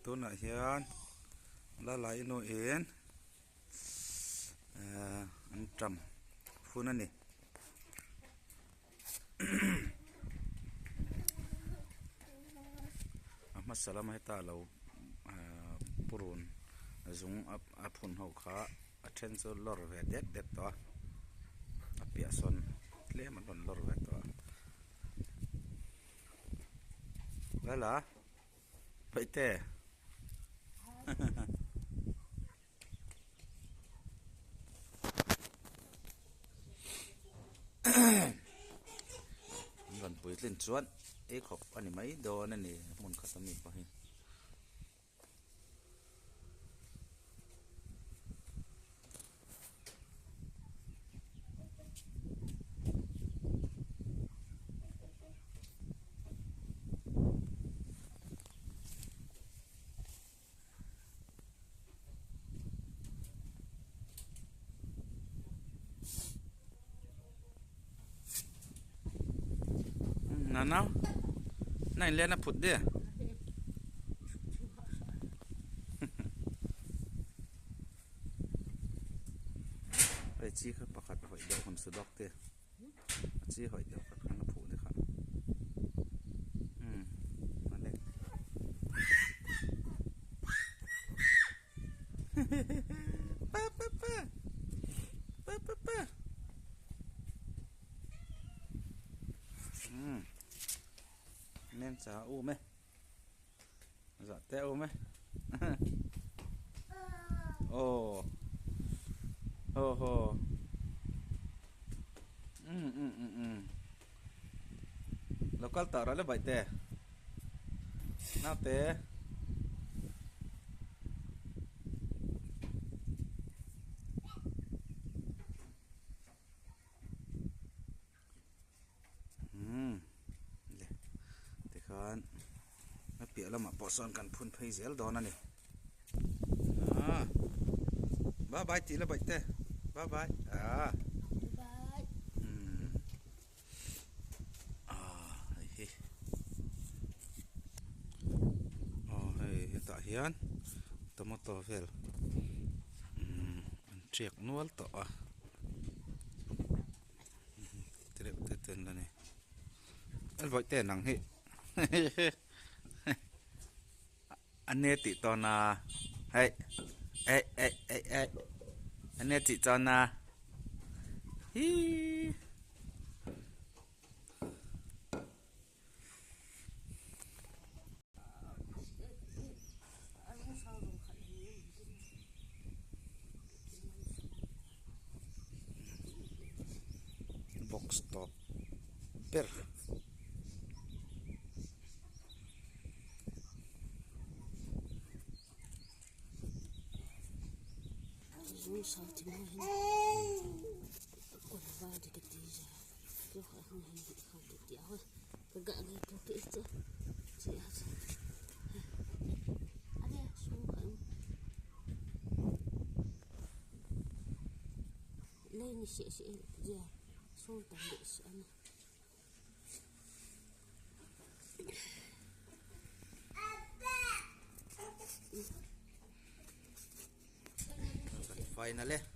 tu na hian la lai no en an tram phun ani masala mai ta lo purun zung a phun ho kha a then chu lor ve det to a pia son tle man don lor ve to la pai teมันปุยเล่นชวนขอบอันนี้ไหมโดนนั่นนี่มุนขัดมีไปนั่นนั่นเล่นน่ะพุดเด้อไปจี้ครับประคัดหอยเดี๋ยวคนสะดอกเด้อจี้หอยเดี๋ยวประคัดน่ะพุดเด้อครับมาเล่นป้าแม่นสาอู้ไหมสาแต่อู้ไหมโอ้โหแล้วก็ต่อแล้วใบแต่น้าแต่มาเปียแล้วมาปอซอนกันพุ่นไพเซลดอนนั่นนี่บ๊ายบายจีแล้วไปเต้บ๊ายบายเฮ้เฮ้ยตาเฮียนตมต่อเฟลเจียกนวลต่อเตะเต้นแล้วนี่อันไปเต้นหนังเฮ้อันเนติตอนนาเฮ้ยอันเนติตอนนาฮีบ็อกซ์ต็อปเปอร์صوتي ما هنا كل بعد كتيجة كيف أخذنا هنا خليت يا هو فقعد كتيجة سياس هذا شو كان لين الشيء جا صوت عندش أنا finally